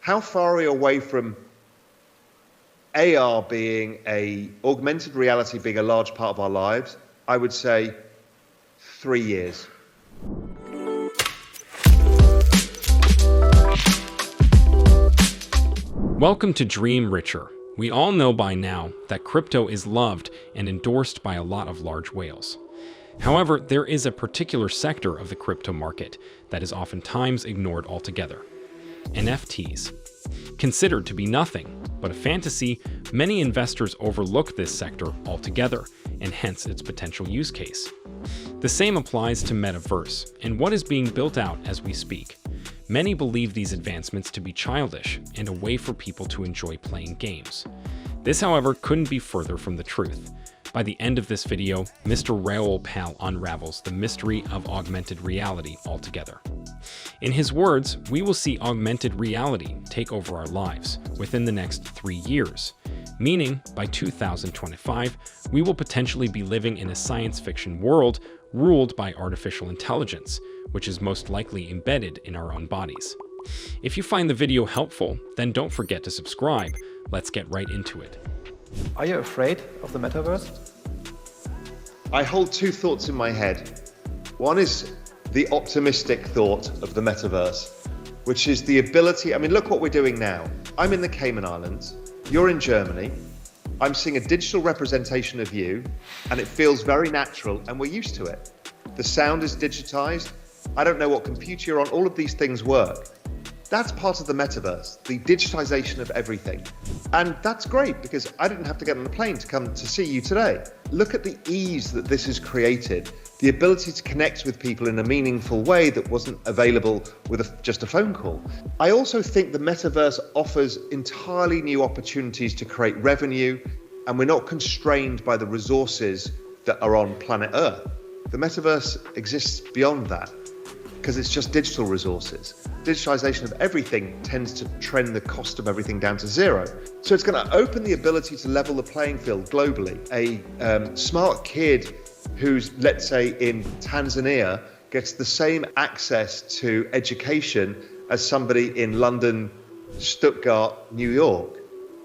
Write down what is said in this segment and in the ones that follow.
How far are we away from AR being augmented reality being a large part of our lives? I would say 3 years. Welcome to Dream Richer. We all know by now that crypto is loved and endorsed by a lot of large whales. However, there is a particular sector of the crypto market that is oftentimes ignored altogether. NFTs. Considered to be nothing but a fantasy, many investors overlook this sector altogether, and hence its potential use case. The same applies to metaverse and what is being built out as we speak. Many believe these advancements to be childish and a way for people to enjoy playing games. This, however, couldn't be further from the truth. By the end of this video, Mr. Raoul Pal unravels the mystery of augmented reality altogether. In his words, we will see augmented reality take over our lives within the next 3 years, meaning by 2025, we will potentially be living in a science fiction world ruled by artificial intelligence, which is most likely embedded in our own bodies. If you find the video helpful, then don't forget to subscribe. Let's get right into it. Are you afraid of the metaverse? I hold two thoughts in my head. One is the optimistic thought of the metaverse, which is the ability, look what we're doing now. I'm in the Cayman Islands, you're in Germany, I'm seeing a digital representation of you, and it feels very natural, and we're used to it. The sound is digitized, I don't know what computer you're on, all of these things work. That's part of the metaverse, the digitization of everything. And that's great because I didn't have to get on a plane to come to see you today. Look at the ease that this has created, the ability to connect with people in a meaningful way that wasn't available with just a phone call. I also think the metaverse offers entirely new opportunities to create revenue, and we're not constrained by the resources that are on planet Earth. The metaverse exists beyond that, because it's just digital resources. Digitization of everything tends to trend the cost of everything down to zero. So it's going to open the ability to level the playing field globally. A smart kid who's, let's say, in Tanzania gets the same access to education as somebody in London, Stuttgart, New York,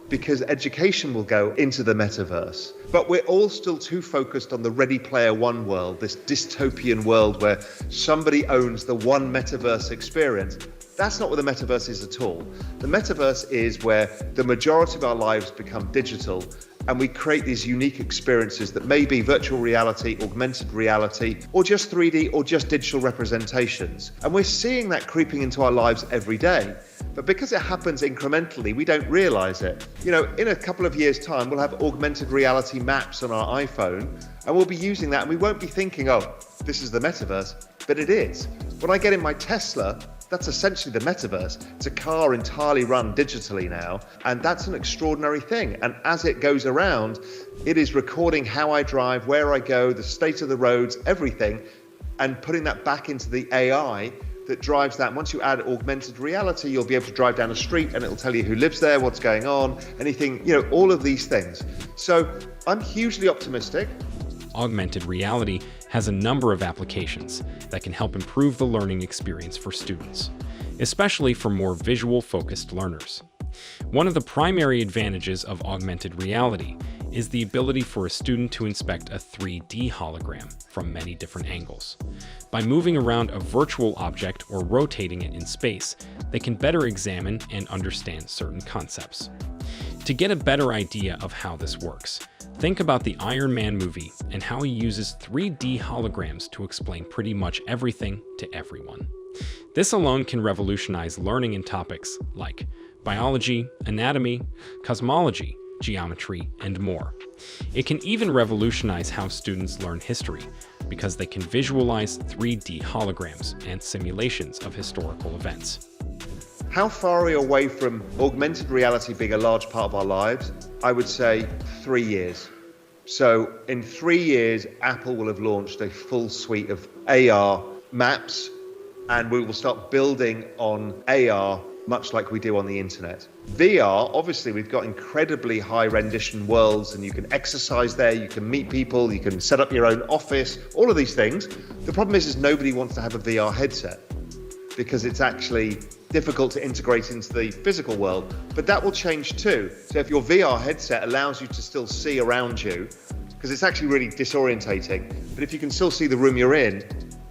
because education will go into the metaverse. But we're all still too focused on the Ready Player One world, this dystopian world where somebody owns the one metaverse experience. That's not what the metaverse is at all. The metaverse is where the majority of our lives become digital, and we create these unique experiences that may be virtual reality, augmented reality, or just 3D or just digital representations. And we're seeing that creeping into our lives every day. But because it happens incrementally, we don't realize it. In a couple of years' time, we'll have augmented reality maps on our iPhone, and we'll be using that, and we won't be thinking, oh, this is the metaverse, but it is. When I get in my Tesla, that's essentially the metaverse. It's a car entirely run digitally now, and that's an extraordinary thing. And as it goes around, it is recording how I drive, where I go, the state of the roads, everything, and putting that back into the AI that drives that. Once you add augmented reality, you'll be able to drive down a street and it'll tell you who lives there, what's going on, anything, all of these things. So I'm hugely optimistic. Augmented reality has a number of applications that can help improve the learning experience for students, especially for more visual-focused learners. One of the primary advantages of augmented reality is the ability for a student to inspect a 3D hologram from many different angles. By moving around a virtual object or rotating it in space, they can better examine and understand certain concepts. To get a better idea of how this works, think about the Iron Man movie and how he uses 3D holograms to explain pretty much everything to everyone. This alone can revolutionize learning in topics like biology, anatomy, cosmology, geometry, and more. It can even revolutionize how students learn history because they can visualize 3D holograms and simulations of historical events. How far are we away from augmented reality being a large part of our lives? I would say 3 years. So in 3 years, Apple will have launched a full suite of AR maps, and we will start building on AR much like we do on the internet. VR, obviously we've got incredibly high rendition worlds, and you can exercise there, you can meet people, you can set up your own office, all of these things. The problem is nobody wants to have a VR headset because it's actually difficult to integrate into the physical world, but that will change too. So if your VR headset allows you to still see around you, because it's actually really disorientating, but if you can still see the room you're in,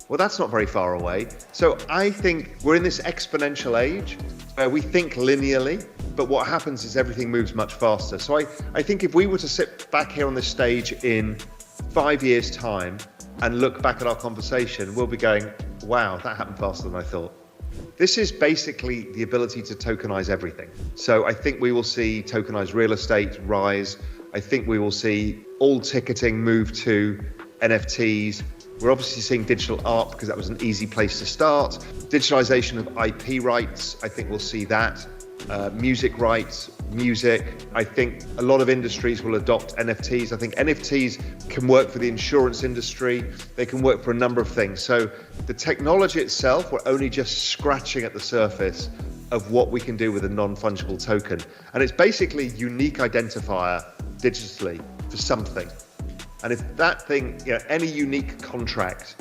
well, that's not very far away. So I think we're in this exponential age where we think linearly, but what happens is everything moves much faster. So I think if we were to sit back here on this stage in 5 years' time and look back at our conversation, we'll be going, wow, that happened faster than I thought. This is basically the ability to tokenize everything. So I think we will see tokenized real estate rise. I think we will see all ticketing move to NFTs. We're obviously seeing digital art because that was an easy place to start. Digitalization of IP rights, I think we'll see that. Music rights, music. I think a lot of industries will adopt NFTs. I think NFTs can work for the insurance industry. They can work for a number of things. So the technology itself, we're only just scratching at the surface of what we can do with a non-fungible token. And it's basically a unique identifier digitally for something. And if that thing, any unique contract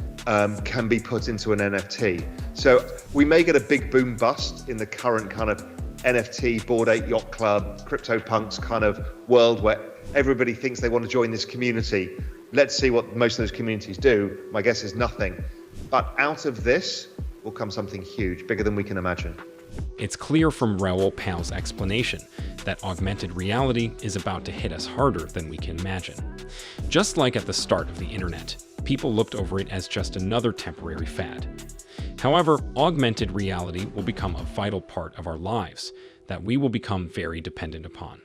can be put into an NFT. So we may get a big boom bust in the current kind of NFT, Bored Ape Yacht Club, CryptoPunks kind of world where everybody thinks they want to join this community. Let's see what most of those communities do. My guess is nothing. But out of this will come something huge, bigger than we can imagine. It's clear from Raoul Pal's explanation that augmented reality is about to hit us harder than we can imagine. Just like at the start of the internet, people looked over it as just another temporary fad. However, augmented reality will become a vital part of our lives that we will become very dependent upon.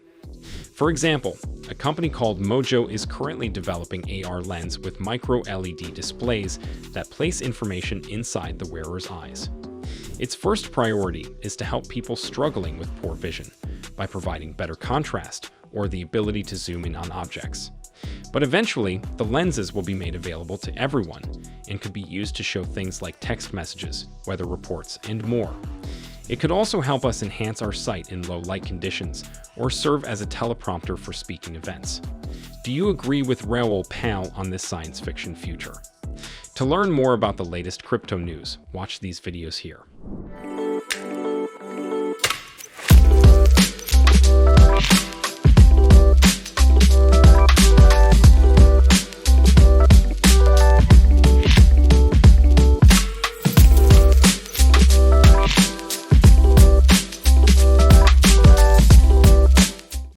For example, a company called Mojo is currently developing AR lens with micro LED displays that place information inside the wearer's eyes. Its first priority is to help people struggling with poor vision by providing better contrast or the ability to zoom in on objects. But eventually, the lenses will be made available to everyone and could be used to show things like text messages, weather reports, and more. It could also help us enhance our sight in low light conditions or serve as a teleprompter for speaking events. Do you agree with Raoul Pal on this science fiction future? To learn more about the latest crypto news, watch these videos here.